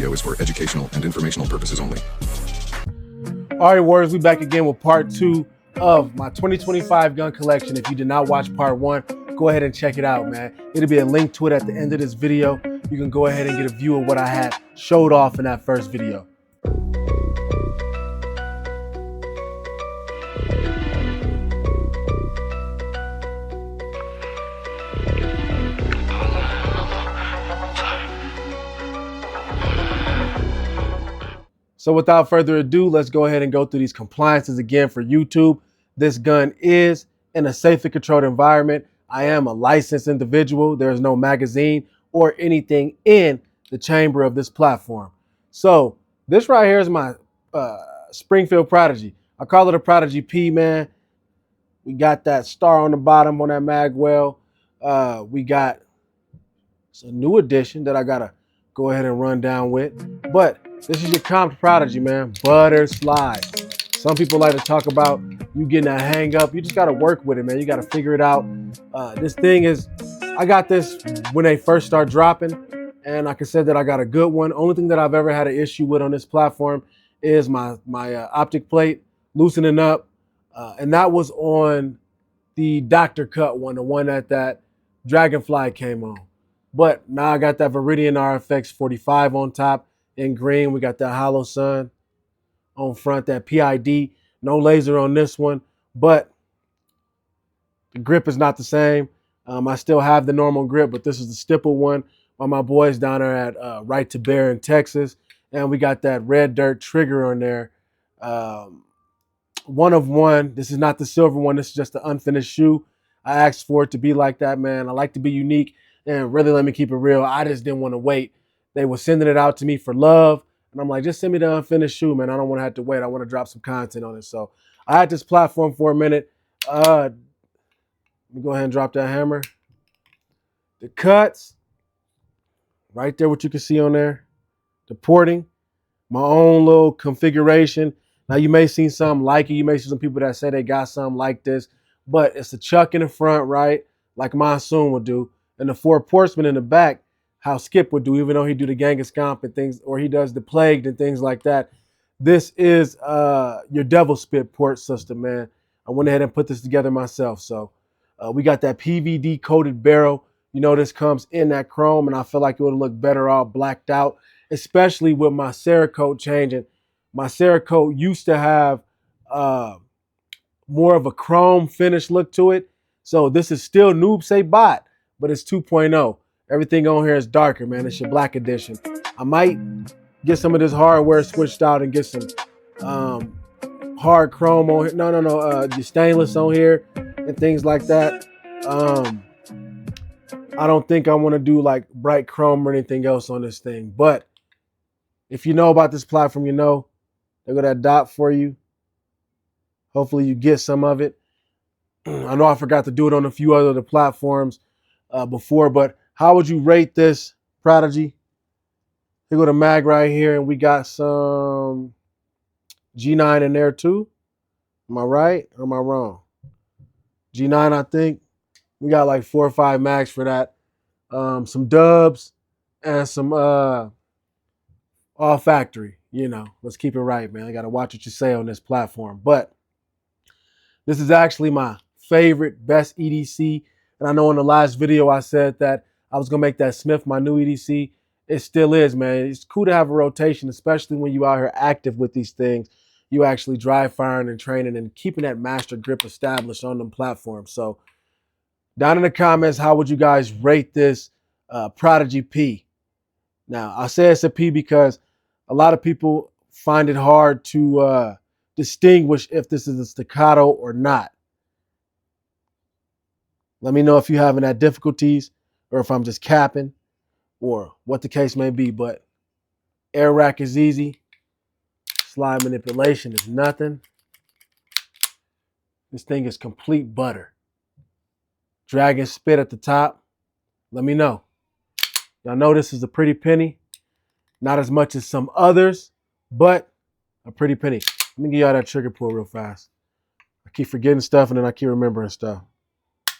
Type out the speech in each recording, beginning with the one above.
video is for educational and informational purposes only. All right, Warriors, we back again with part 2 of my 2025 gun collection. If you did not watch part 1, go ahead and check it out, man. It'll be a link to it at the end of this video. You can go ahead and get a view of what I had showed off in that first video. So without further ado, let's go ahead and go through these compliances again for YouTube. This gun is in a safe and controlled environment. I am a licensed individual. There is no magazine or anything in the chamber of this platform. So this right here is my Springfield Prodigy. I call it a Prodigy P, man. We got that star on the bottom on that mag well. We got a new addition that I gotta go ahead and run down with. But this is your comped Prodigy, man. Butter slide. Some people like to talk about you getting that hang up. You just got to work with it, man. You got to figure it out. This thing is, I got this when they first start dropping, and like I said, that I got a good one. Only thing that I've ever had an issue with on this platform is my optic plate loosening up, and that was on the Dr. Cut one, the one that Dragonfly came on. But now I got that Viridian RFX 45 on top in green. We got that Hollow Sun on front, that PID. No laser on this one, but the grip is not the same. I still have the normal grip, but this is the stipple one by my boys down there at Right to Bear in Texas. And we got that red dirt trigger on there. One of one. This is not the silver one. This is just the unfinished shoe. I asked for it to be like that, man. I like to be unique, and really, let me keep it real. I just didn't want to wait. They were sending it out to me for love. And I'm like, just send me the unfinished shoe, man. I don't want to have to wait. I want to drop some content on it. So I had this platform for a minute. Let me go ahead and drop that hammer. The cuts, right there, what you can see on there. The porting, my own little configuration. Now, you may see something like it. You may see some people that say they got something like this. But it's a chuck in the front, right? Like Monsoon would do. And the 4 portsmen in the back, how Skip would do, even though he do the Genghis-Comp and things, or he does the Plagued and things like that. This is your Devil Spit port system, man. I went ahead and put this together myself. So we got that PVD coated barrel. You know, this comes in that chrome, and I feel like it would look better all blacked out, especially with my Cerakote changing. My Cerakote used to have more of a chrome finish look to it. So this is still Noob Say Bot, but it's 2.0. Everything on here is darker, man. It's your black edition. I might get some of this hardware switched out and get some hard chrome on here. No, the stainless on here and things like that. I don't think I want to do like bright chrome or anything else on this thing. But if you know about this platform, you know, they got that dot for you. Hopefully you get some of it. I know I forgot to do it on a few other platforms before, but how would you rate this Prodigy? Here go the mag right here, and we got some G9 in there too. Am I right or am I wrong? G9, I think. We got like 4 or 5 mags for that. Some dubs and some all factory. You know, let's keep it right, man. I got to watch what you say on this platform. But this is actually my favorite, best EDC. And I know in the last video I said that I was going to make that Smith my new EDC. It still is, man. It's cool to have a rotation, especially when you out here active with these things. You actually dry firing and training and keeping that master grip established on them platforms. So down in the comments, how would you guys rate this Prodigy P? Now, I say it's a P because a lot of people find it hard to distinguish if this is a staccato or not. Let me know if you're having that difficulties or if I'm just capping or what the case may be. But air rack is easy. Slide manipulation is nothing. This thing is complete butter. Dragon spit at the top. Let me know. Y'all know this is a pretty penny. Not as much as some others, but a pretty penny. Let me give y'all that trigger pull real fast. I keep forgetting stuff and then I keep remembering stuff.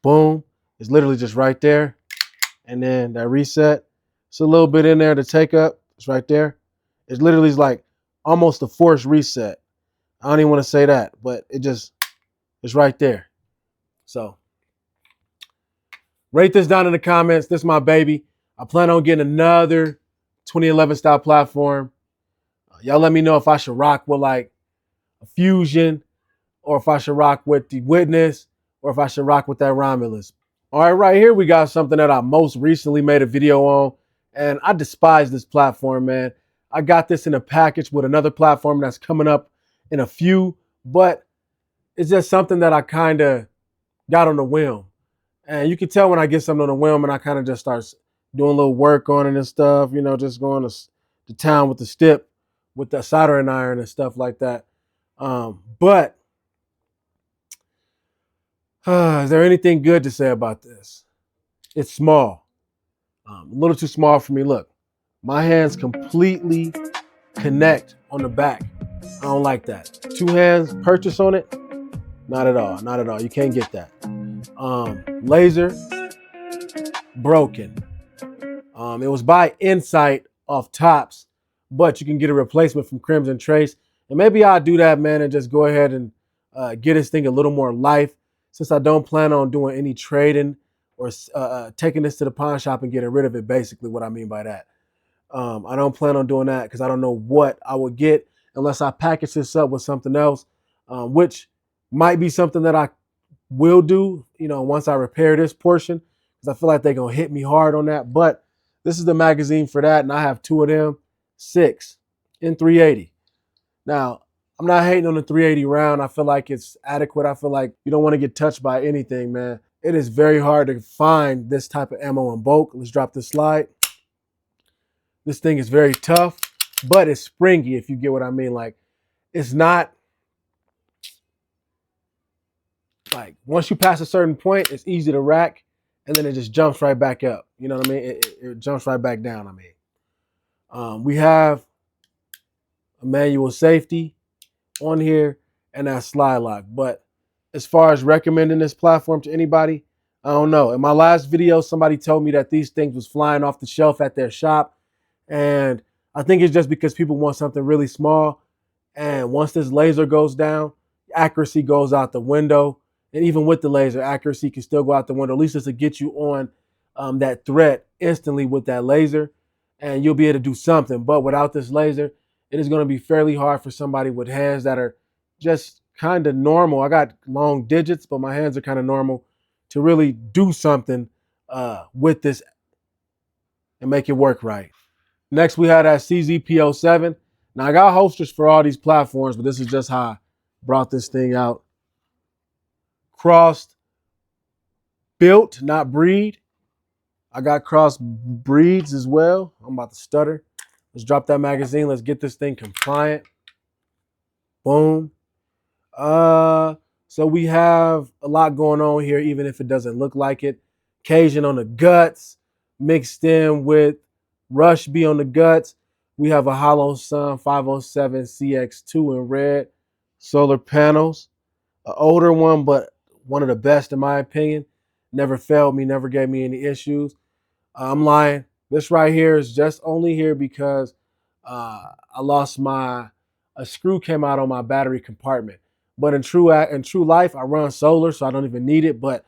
Boom. It's literally just right there. And then that reset. It's a little bit in there to take up. It's right there. It literally is like almost a forced reset. I don't even want to say that, but it's right there. So rate this down in the comments. This is my baby. I plan on getting another 2011 style platform. Y'all let me know if I should rock with like a Fusion, or if I should rock with the Witness, or if I should rock with that Romulus. All right, right here we got something that I most recently made a video on, and I despise this platform, man. I got this in a package with another platform that's coming up in a few, but it's just something that I kind of got on the whim. And you can tell when I get something on the whim and I kind of just start doing a little work on it and stuff, you know, just going to town with the stip, with the soldering iron and stuff like that. But is there anything good to say about this? It's small, a little too small for me. Look, my hands completely connect on the back. I don't like that. Two hands purchase on it? Not at all. Not at all. You can't get that. Laser broken. It was by Insight off Tops, but you can get a replacement from Crimson Trace. And maybe I'll do that, man, and just go ahead and get this thing a little more life, since I don't plan on doing any trading or taking this to the pawn shop and getting rid of it, basically what I mean by that. I don't plan on doing that because I don't know what I will get unless I package this up with something else, which might be something that I will do, you know, once I repair this portion, because I feel like they're going to hit me hard on that. But this is the magazine for that, and I have two of them, 6 in 380. Now, I'm not hating on the 380 round. I feel like it's adequate. I feel like you don't want to get touched by anything, man. It is very hard to find this type of ammo in bulk. Let's drop this slide. This thing is very tough, but it's springy, if you get what I mean. Like, it's not like once you pass a certain point, it's easy to rack, and then it just jumps right back up. You know what I mean? It jumps right back down, I mean. We have a manual safety on here and that slide lock. But as far as recommending this platform to anybody, I don't know. In my last video, somebody told me that these things was flying off the shelf at their shop. And I think it's just because people want something really small. And once this laser goes down, accuracy goes out the window. And even with the laser, accuracy can still go out the window. At least it's to get you on that threat instantly with that laser. And you'll be able to do something. But without this laser, it is going to be fairly hard for somebody with hands that are just kind of normal. I got long digits, but my hands are kind of normal to really do something with this and make it work right. Next, we have that CZP07. Now, I got holsters for all these platforms, but this is just how I brought this thing out. Crossed, built, not breed. I got cross breeds as well. I'm about to stutter. Let's drop that magazine. Let's get this thing compliant. Boom. So we have a lot going on here, even if it doesn't look like it. Cajun on the guts, mixed in with Rush B on the guts. We have a Hollow Sun 507 CX2 in red. Solar panels. An older one, but one of the best in my opinion. Never failed me, never gave me any issues. I'm lying. This right here is just only here because I lost a screw came out on my battery compartment. But in true life, I run solar, so I don't even need it, but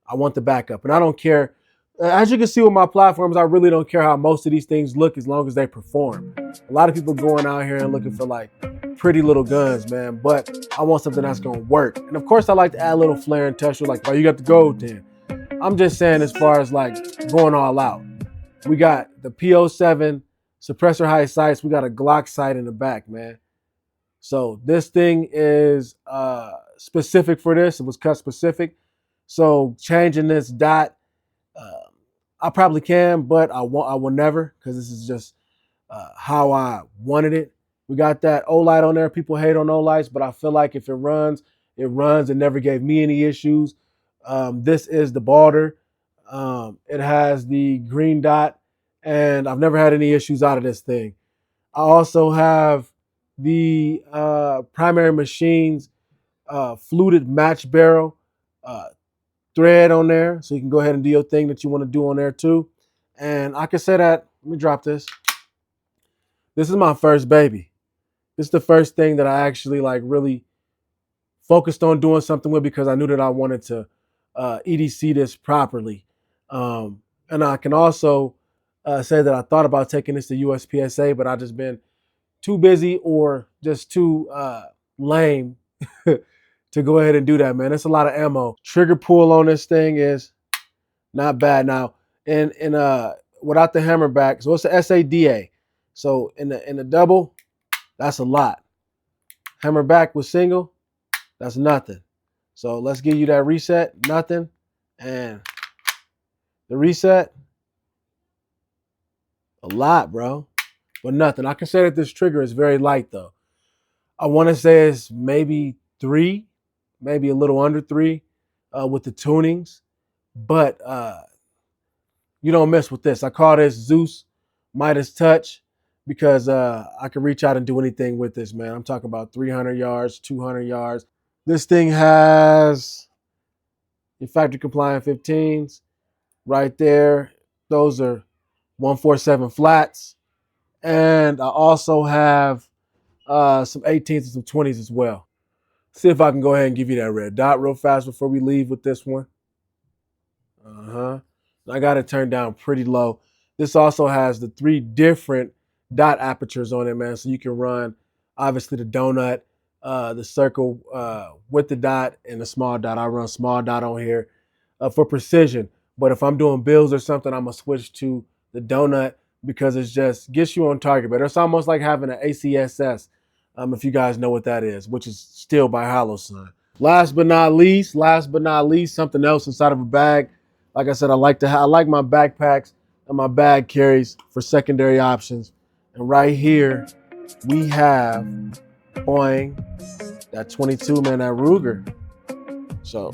I want the backup. And I don't care. As you can see with my platforms, I really don't care how most of these things look as long as they perform. A lot of people going out here and looking for like pretty little guns, man, but I want something that's going to work. And of course, I like to add a little flair and texture, like, oh, you got the gold then. I'm just saying as far as like going all out. We got the P07 suppressor height sights. We got a Glock sight in the back, man. So this thing is specific for this. It was cut specific. So changing this dot, I probably can, but I will never, because this is just how I wanted it. We got that O-light on there. People hate on O-lights, but I feel like if it runs, it runs. It never gave me any issues. This is the Balder. It has the green dot, and I've never had any issues out of this thing. I also have the Primary Machines fluted match barrel thread on there, so you can go ahead and do your thing that you want to do on there too. And I can say that, let me drop this. This is my first baby. This is the first thing that I actually like really focused on doing something with because I knew that I wanted to EDC this properly. And I can also say that I thought about taking this to USPSA, but I've just been too busy or just too lame to go ahead and do that, man. It's a lot of ammo. Trigger pull on this thing is not bad. Now, in without the hammerback, so it's a SADA. So in the double, that's a lot. Hammerback with single, that's nothing. So let's give you that reset, nothing. And the reset, a lot, bro. But nothing. I can say that this trigger is very light, though. I want to say it's maybe 3, maybe a little under 3 with the tunings. But you don't mess with this. I call this Zeus Midas Touch because I can reach out and do anything with this, man. I'm talking about 300 yards, 200 yards. This thing has your factory compliant 15s right there. Those are 147 flats. And I also have some 18s and some 20s as well. See if I can go ahead and give you that red dot real fast before we leave with this one. I got it turned down pretty low. This also has the 3 different dot apertures on it, man. So you can run, obviously, the donut, the circle with the dot, and the small dot. I run small dot on here for precision. But if I'm doing builds or something, I'm going to switch to the donut because it just gets you on target better. It's almost like having an ACSS, if you guys know what that is, which is still by Holosun. Last but not least, something else inside of a bag. Like I said, I like my backpacks and my bag carries for secondary options. And right here, we have Boing, that 22, man, that Ruger. So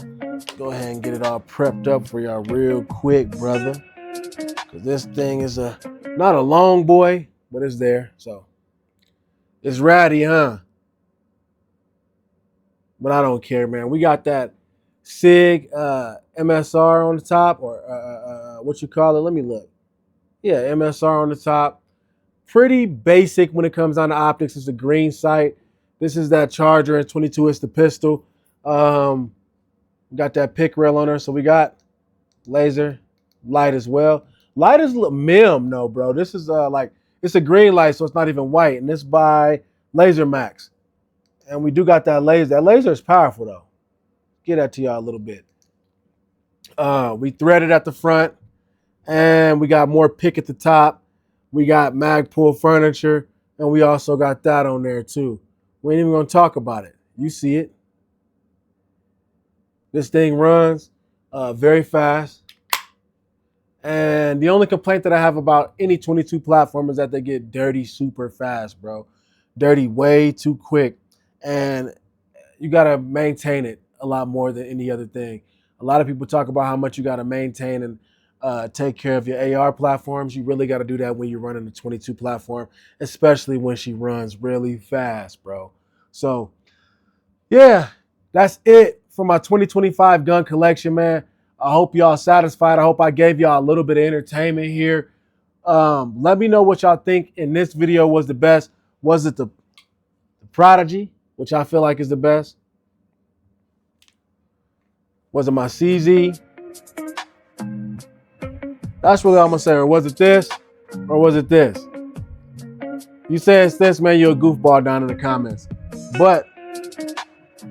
go ahead and get it all prepped up for y'all real quick, brother. Because this thing is not a long boy, but it's there. So it's ratty, huh? But I don't care, man. We got that SIG MSR on the top, or what you call it. Let me look. Yeah, MSR on the top. Pretty basic when it comes down to optics. It's a green sight. This is that Charger, and 22 is the pistol. Got that pick rail on her. So we got laser, light as well. Light is MIM, no, bro. This is like, it's a green light, so it's not even white. And this by Laser Max. And we do got that laser. That laser is powerful, though. Get that to y'all a little bit. We threaded at the front, and we got more pick at the top. We got Magpul furniture, and we also got that on there, too. We ain't even going to talk about it. You see it. This thing runs very fast. And the only complaint that I have about any 22 platform is that they get dirty super fast, bro. Dirty way too quick. And you got to maintain it a lot more than any other thing. A lot of people talk about how much you got to maintain and take care of your AR platforms. You really got to do that when you're running the 22 platform, especially when she runs really fast, bro. So, yeah, that's it for my 2025 gun collection, man. I hope y'all satisfied. I hope I gave y'all a little bit of entertainment here. Let me know what y'all think in this video was the best. Was it the Prodigy, which I feel like is the best? Was it my CZ? That's really all I'm going to say. Or was it this? Or was it this? You say it's this, man, you're a goofball down in the comments. But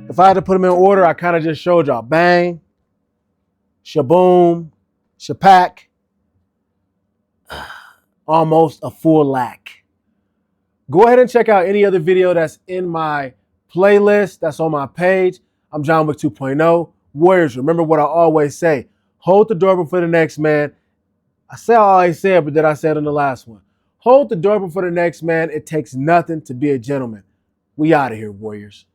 if I had to put them in order, I kind of just showed y'all. Bang. Shaboom, shapak, almost a full lack. Go ahead and check out any other video that's in my playlist, that's on my page. I'm John Wick 2.0. Warriors, remember what I always say. Hold the door open for the next man. I say I always say it, but then I said in the last one. Hold the door open for the next man. It takes nothing to be a gentleman. We out of here, Warriors.